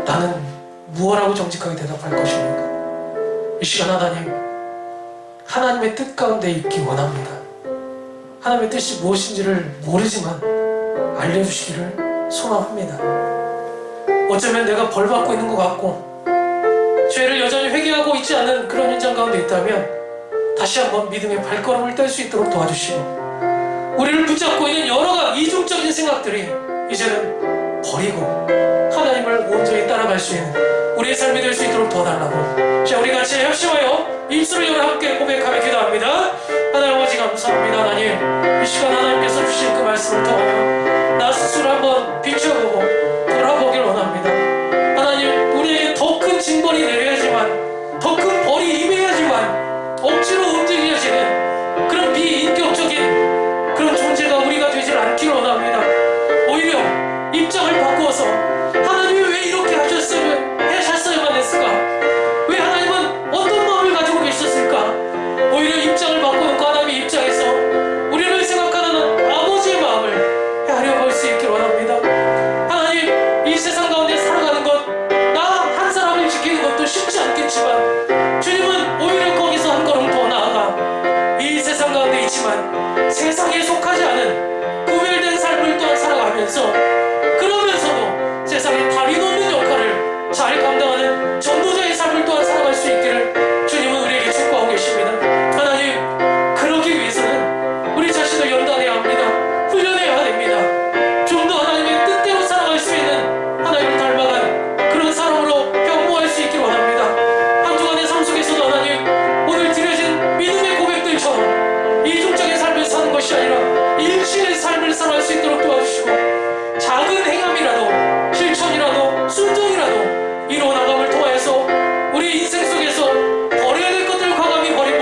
나는 무엇라고 정직하게 대답할 것입니까? 이 시간 하나님의 뜻 가운데 있기 원합니다. 하나님의 뜻이 무엇인지를 모르지만 알려주시기를 소망합니다. 어쩌면 내가 벌 받고 있는 것 같고 죄를 여전히 회개하고 있지 않은 그런 현장 가운데 있다면 다시 한번 믿음의 발걸음을 뗄 수 있도록 도와주시고, 우리를 붙잡고 있는 여러 이중적인 생각들이 이제는 버리고 하나님을 온전히 따라갈 수 있는 우리의 삶이 될 수 있도록 도와달라고, 자, 우리 같이 협심하여 입술을 열어 함께 고백하며 기도합니다. 하나님 아버지, 감사합니다. 하나님, 이 시간 하나님께서 주신 그 말씀을 통하여 나 스스로 한번 비춰보고 돌아보길 원합니다. 하나님, 우리에게 더 큰 징벌이 내려야지만, 더 큰 벌이 임해야지만 억지로 움직여지는 그런 비인격적인 그런 존재가 우리가 되질 않기를 원합니다. 오히려 입장을 바꾸어서 하나님이 왜 이렇게 하셨어야만 했을까? 왜 하나님은 어떤 마음을 가지고 계셨을까? 오히려 입장을 바꾸는 하나님의 입장에서 우리를 생각하는 아버지의 마음을 헤아려 볼 수 있기를 원합니다. 하나님, 이 세상 가운데 살아가는 것, 나 한 사람을 지키는 것도 쉽지 않겠지만 주님은 오히려 거기서 한 걸음 더 나아가 이 세상 가운데 있지만 세상에 속하지 않은 구별된 삶을 또한 살아가면서, 그러면서도 세상에 다리 놓는 역할을 잘 감당하는 전도자의 삶을 또한 살아갈 수 있기를 주님은 우리에게 축복하고 계십니다. 하나님, 그러기 위해서는 우리 자신을 연단해야 합니다. 훈련해야 됩니다. 좀 더 하나님의 뜻대로 살아갈 수 있는 하나님을 닮아간 그런 사람으로 변모할 수 있기를 원합니다. 한 주간의 삶 속에서도 하나님, 오늘 드려진 믿음의 고백들처럼 이중적인 삶을 사는 것이 아니라 일치의 삶을 살아갈 수 있도록 도와주시고, 작은 행함이라도 실천이라도 순종이라도 이루어나감을 통하여서 우리 인생 속에서 버려야 될 것들을 과감히 버리고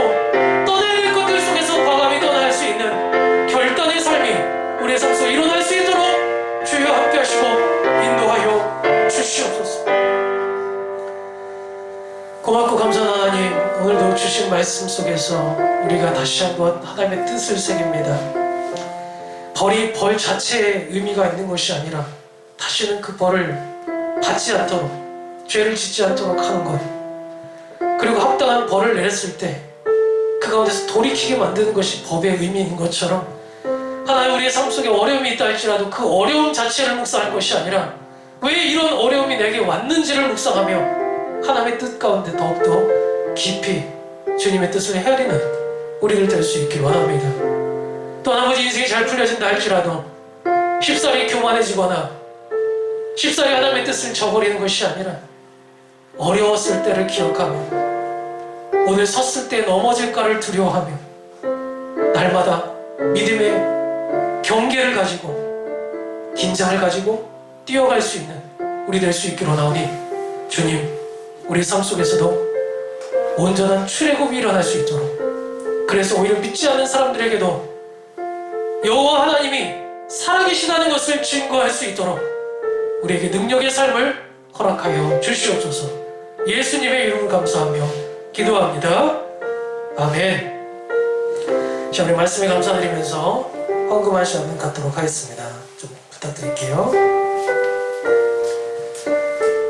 떠나야 될 것들 속에서 과감히 떠날 수 있는 결단의 삶이 우리의 삶 속에 일어날 수 있도록 주여 함께 하시고 인도하여 주시옵소서. 고맙고 감사한 하나님, 오늘도 주신 말씀 속에서 우리가 다시 한번 하나님의 뜻을 새깁니다. 벌이 벌 자체에 의미가 있는 것이 아니라 다시는 그 벌을 받지 않도록, 죄를 짓지 않도록 하는 것, 그리고 합당한 벌을 내렸을 때 그 가운데서 돌이키게 만드는 것이 법의 의미인 것처럼, 하나님, 우리의 삶 속에 어려움이 있다 할지라도 그 어려움 자체를 묵상할 것이 아니라 왜 이런 어려움이 내게 왔는지를 묵상하며 하나님의 뜻 가운데 더욱더 깊이 주님의 뜻을 헤아리는 우리들 될 수 있길 원합니다. 또 아버지, 인생이 잘 풀려진다 할지라도 쉽사리 교만해지거나 쉽사리 하나님의 뜻을 저버리는 것이 아니라 어려웠을 때를 기억하며 오늘 섰을 때 넘어질까를 두려워하며 날마다 믿음의 경계를 가지고 긴장을 가지고 뛰어갈 수 있는 우리 될 수 있기로 나오니, 주님, 우리 삶 속에서도 온전한 출애굽이 일어날 수 있도록, 그래서 오히려 믿지 않는 사람들에게도 여호와 하나님이 살아계시다는 것을 증거할 수 있도록 우리에게 능력의 삶을 허락하여 주시옵소서. 예수님의 이름을 감사하며 기도합니다. 아멘. 자, 우리 말씀에 감사드리면서 헌금한 시간 갖도록 하겠습니다. 좀 부탁드릴게요.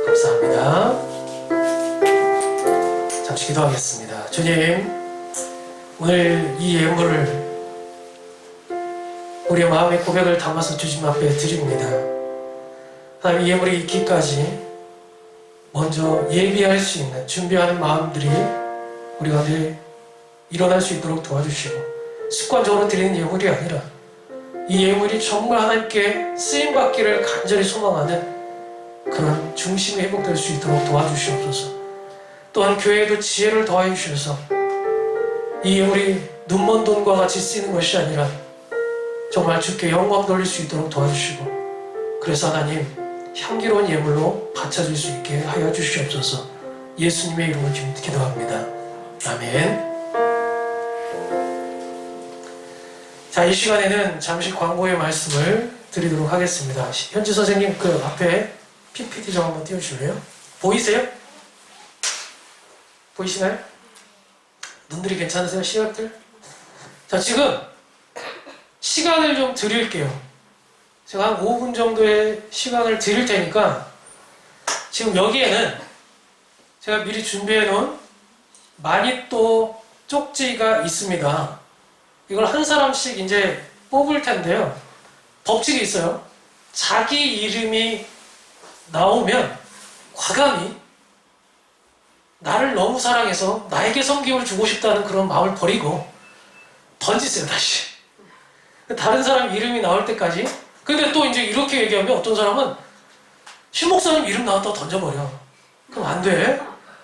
감사합니다. 잠시 기도하겠습니다. 주님, 오늘 이 예물을 우리의 마음의 고백을 담아서 주님 앞에 드립니다. 하나님, 이 예물이 있기까지 먼저 예비할 수 있는 준비하는 마음들이 우리 가운데 일어날 수 있도록 도와주시고, 습관적으로 드리는 예물이 아니라 이 예물이 정말 하나님께 쓰임받기를 간절히 소망하는 그런 그 중심이 회복될 수 있도록 도와주시옵소서. 또한 교회에도 지혜를 더하여 주셔서 이 우리 눈먼 돈과 같이 쓰이는 것이 아니라 정말 주께 영광 돌릴 수 있도록 도와주시고, 그래서 하나님 향기로운 예물로 바쳐질 수 있게 하여 주시옵소서. 예수님의 이름으로 기도합니다. 아멘. 자, 이 시간에는 잠시 광고의 말씀을 드리도록 하겠습니다. 현지 선생님, 그 앞에 PPT 좀 한번 띄워주실래요? 보이세요? 보이시나요? 눈들이 괜찮으세요? 시각들? 자, 지금 시간을 좀 드릴게요. 제가 한 5분 정도의 시간을 드릴 테니까 지금 여기에는 제가 미리 준비해 놓은 마니또 쪽지가 있습니다. 이걸 한 사람씩 이제 뽑을 텐데요. 법칙이 있어요. 자기 이름이 나오면 과감히 나를 너무 사랑해서 나에게 섬김을 주고 싶다는 그런 마음을 버리고 던지세요, 다시. 다른 사람 이름이 나올 때까지. 근데 또 이제 이렇게 얘기하면 어떤 사람은 신 목사님 이름 나왔다고 던져버려. 그럼 안 돼.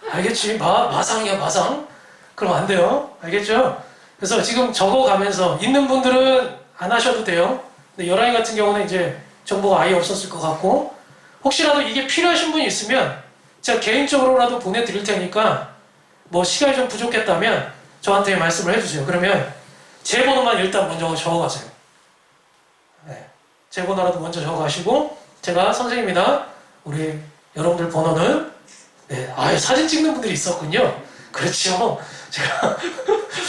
알겠지? 마상이야, 마상. 그럼 안 돼요. 알겠죠? 그래서 지금 적어가면서 있는 분들은 안 하셔도 돼요. 근데 열아이 같은 경우는 이제 정보가 아예 없었을 것 같고, 혹시라도 이게 필요하신 분이 있으면 제가 개인적으로라도 보내드릴 테니까 뭐 시간이 좀 부족했다면 저한테 말씀을 해주세요. 그러면 제 번호만 일단 먼저 적어가세요. 네. 제 번호라도 먼저 적어가시고, 제가 선생님이나 우리 여러분들 번호는 네. 사진 찍는 분들이 있었군요. 그렇죠. 제가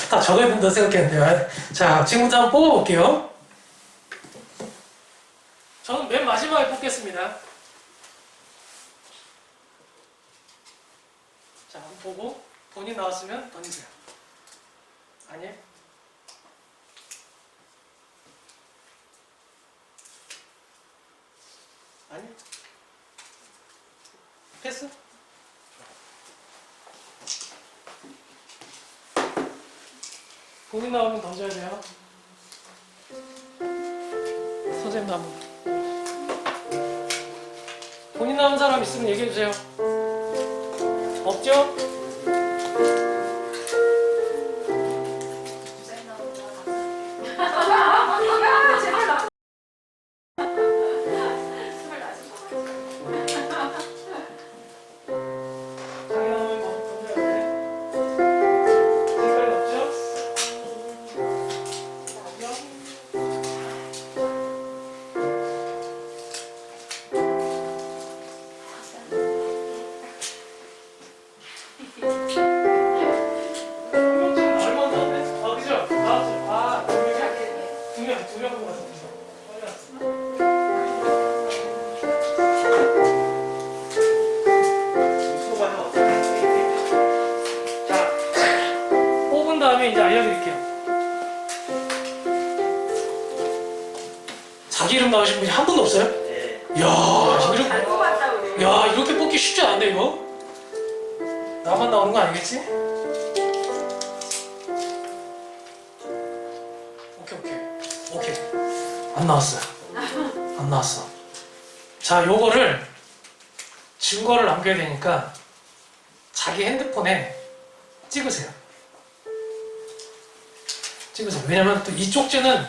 다 적어야 된다 생각했는데. 자, 지금부터 한번 뽑아볼게요. 저는 맨 마지막에 뽑겠습니다. 자, 한번 보고 본인 나왔으면 던지세요. 아니에요? 아니? 패스? 본인 나오면 던져야 돼요. 선생님 나오면. 본인 나온 사람 있으면 얘기해주세요. 없죠? 이제 알려드릴게요. 자기 이름 나오신 분이 한 분도 없어요? 네. 이렇게 뽑기 쉽지 않은데 이거? 나만 나오는 거 아니겠지? 오케이. 안 나왔어요. 안 나왔어. 자, 요거를 증거를 남겨야 되니까 자기 핸드폰에 찍으세요. 왜냐면 또 이 쪽지는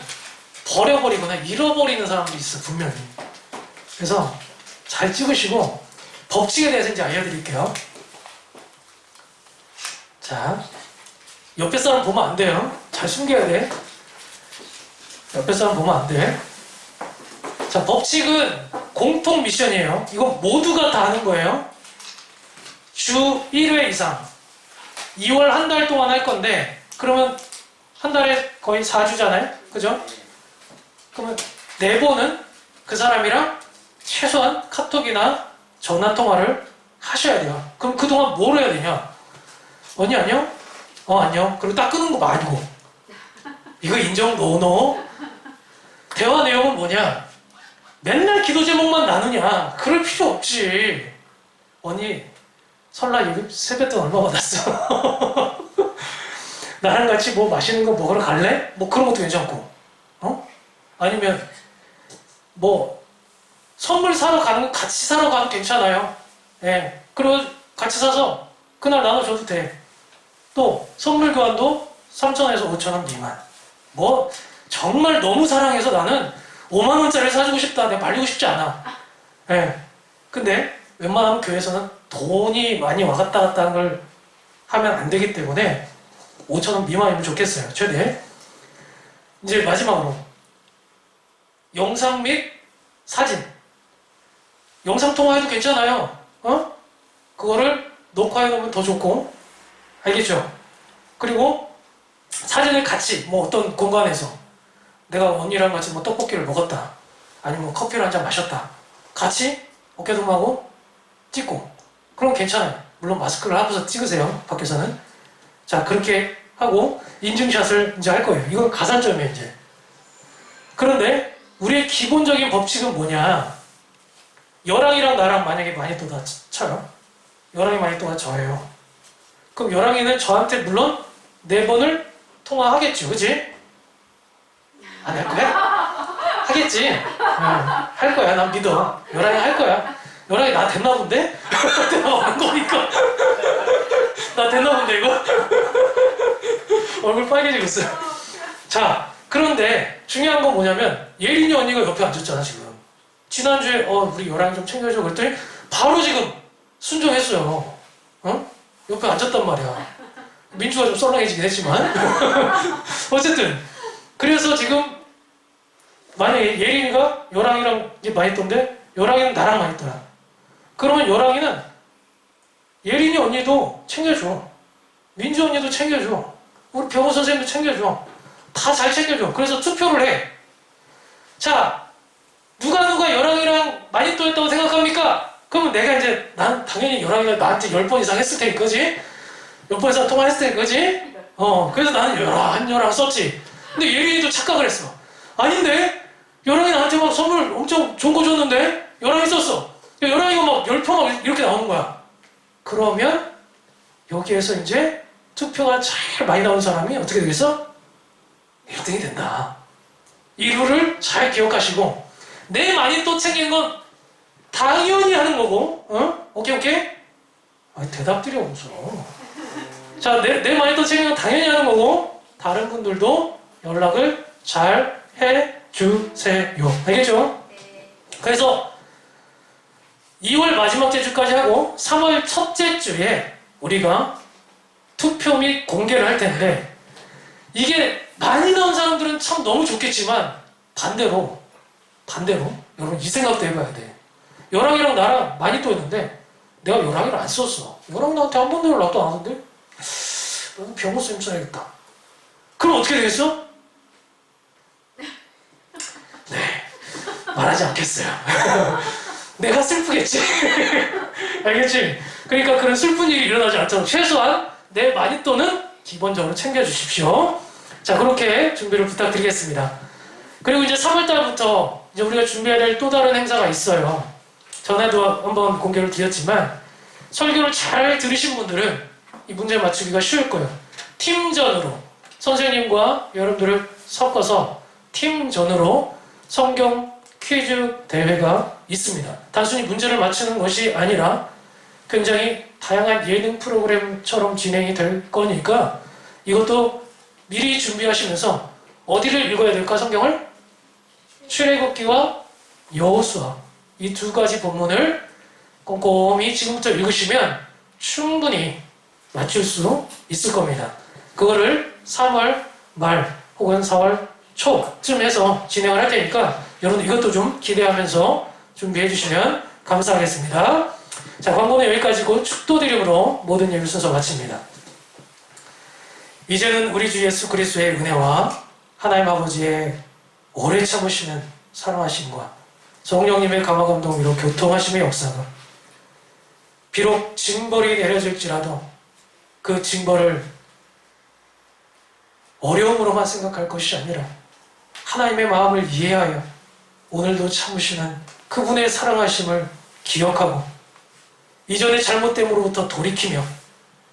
버려버리거나 잃어버리는 사람도 있어, 분명히. 그래서 잘 찍으시고 법칙에 대해서 이제 알려드릴게요. 자, 옆에 사람 보면 안 돼요. 잘 숨겨야 돼. 옆에 사람 보면 안 돼. 자, 법칙은 공통 미션이에요. 이거 모두가 다 하는 거예요. 주 1회 이상 2월 한 달 동안 할 건데, 그러면 한 달에 거의 4주잖아요. 그죠? 그러면 4번은 그 사람이랑 최소한 카톡이나 전화통화를 하셔야 돼요. 그럼 그동안 뭘 해야 되냐? 언니 안녕? 안녕. 그리고 딱 끄는 거 말고. 이거 인정 노노. 대화 내용은 뭐냐? 맨날 기도 제목만 나누냐? 그럴 필요 없지. 언니 설날 예배 세뱃돈 얼마 받았어? 나랑 같이 뭐 맛있는 거 먹으러 갈래? 뭐 그런 것도 괜찮고, 아니면 뭐 선물 사러 가는 거 같이 사러 가도 괜찮아요. 예. 그리고 같이 사서 그날 나눠줘도 돼. 또 선물 교환도 3,000원에서 5,000원 미만. 뭐 정말 너무 사랑해서 나는 5만 원짜리 사주고 싶다. 내가 말리고 싶지 않아. 예. 근데 웬만하면 교회에서는 돈이 많이 와갔다 갔다 하는 걸 하면 안 되기 때문에 5,000원 미만이면 좋겠어요. 최대. 이제 마지막으로 영상 및 사진. 영상 통화해도 괜찮아요. 어? 그거를 녹화해 놓으면 더 좋고. 알겠죠? 그리고 사진을 같이 뭐 어떤 공간에서 내가 언니랑 같이 뭐 떡볶이를 먹었다. 아니면 뭐 커피를 한 잔 마셨다. 같이 어깨동무하고 찍고. 그럼 괜찮아요. 물론 마스크를 하고서 찍으세요. 밖에서는. 자, 그렇게 하고 인증샷을 이제 할 거예요. 이건 가산점이에요, 이제. 그런데 우리의 기본적인 법칙은 뭐냐? 여랑이랑 나랑 만약에 마니또가 쳐요. 여랑이 마니또가 저예요. 그럼 여랑이는 저한테 물론 4번을 통화하겠죠. 그치? 안 할 거야? 하겠지? 할 거야. 난 믿어. 여랑이 할 거야. 여랑이 나 됐나 본데? 내가 안 거니까. 나 됐나 본데, 이거? 얼굴 빨개지고 있어요. 자, 그런데 중요한 건 뭐냐면 예린이 언니가 옆에 앉았잖아, 지금. 지난주에 우리 여랑이 좀 챙겨줘 그랬더니 바로 지금 순종했어요. 어? 옆에 앉았단 말이야. 민주가 좀 썰렁해지긴 했지만 어쨌든 그래서 지금 만약에 예린이가 여랑이랑 이제 마니또인데 여랑이는 나랑 마니또야. 그러면 여랑이는 예린이 언니도 챙겨줘. 민주 언니도 챙겨줘. 우리 병호 선생님도 챙겨줘. 다 잘 챙겨줘. 그래서 투표를 해. 자, 누가 여랑이랑 마니또였다고 생각합니까? 그러면 내가 이제 난 당연히 여랑이가 나한테 10번 이상 했을 테니까, 그지? 10번 이상 통화했을 테니까, 그지? 그래서 나는 여랑 썼지. 근데 예린이도 착각을 했어. 아닌데? 여랑이 나한테 막 선물 엄청 좋은 거 줬는데? 여랑이 썼어. 여랑이가 막 10표 이렇게 나오는 거야. 그러면 여기에서 이제 투표가 잘 많이 나온 사람이 어떻게 되겠어? 1등이 된다. 이 룰을 잘 기억하시고 내 마니또 챙긴 건 당연히 하는 거고, 오케이? 아니, 대답들이 없어. 자, 내 마니또 챙긴 건 당연히 하는 거고, 다른 분들도 연락을 잘 해주세요. 알겠죠? 그래서 2월 마지막 주까지 하고 3월 첫째 주에 우리가 투표 및 공개를 할 텐데, 이게 많이 나온 사람들은 참 너무 좋겠지만, 반대로 여러분 이 생각도 해봐야 돼. 여랑이랑 나랑 마니또였는데 내가 여랑이를 안 썼어. 여랑 나한테 한 번도 연락도 안 하는데 너는 병호쌤 써야겠다. 그럼 어떻게 되겠어? 네, 말하지 않겠어요. 내가 슬프겠지. 알겠지? 그러니까 그런 슬픈 일이 일어나지 않도록 최소한 내 마니또는 기본적으로 챙겨주십시오. 자, 그렇게 준비를 부탁드리겠습니다. 그리고 이제 3월달부터 이제 우리가 준비해야 될 또 다른 행사가 있어요. 전에도 한번 공개를 드렸지만 설교를 잘 들으신 분들은 이 문제 맞추기가 쉬울 거예요. 팀전으로 선생님과 여러분들을 섞어서 팀전으로 성경 퀴즈 대회가 있습니다. 단순히 문제를 맞추는 것이 아니라 굉장히 다양한 예능 프로그램처럼 진행이 될 거니까 이것도 미리 준비하시면서 어디를 읽어야 될까, 성경을? 출애굽기와 여호수아 이 2가지 본문을 꼼꼼히 지금부터 읽으시면 충분히 맞출 수 있을 겁니다. 그거를 3월 말 혹은 4월 초쯤 해서 진행을 할 테니까 여러분 이것도 좀 기대하면서 준비해 주시면 감사하겠습니다. 자, 광고는 여기까지고 축도드림으로 모든 예배 순서 마칩니다. 이제는 우리 주 예수 그리스도의 은혜와 하나님 아버지의 오래 참으시는 사랑하심과 성령님의 감화 감동 위로 교통하심의 역사가 비록 징벌이 내려질지라도 그 징벌을 어려움으로만 생각할 것이 아니라 하나님의 마음을 이해하여 오늘도 참으시는 그분의 사랑하심을 기억하고 이전의 잘못됨으로부터 돌이키며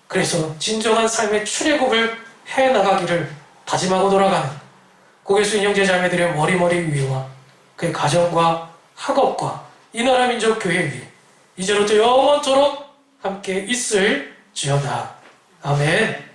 그래서 진정한 삶의 출애굽을 해나가기를 다짐하고 돌아가는 고개수 인형제 자매들의 머리머리 위와 그의 가정과 학업과 이 나라 민족 교회 위에 이제로부터 영원토록 함께 있을지어다. 아멘.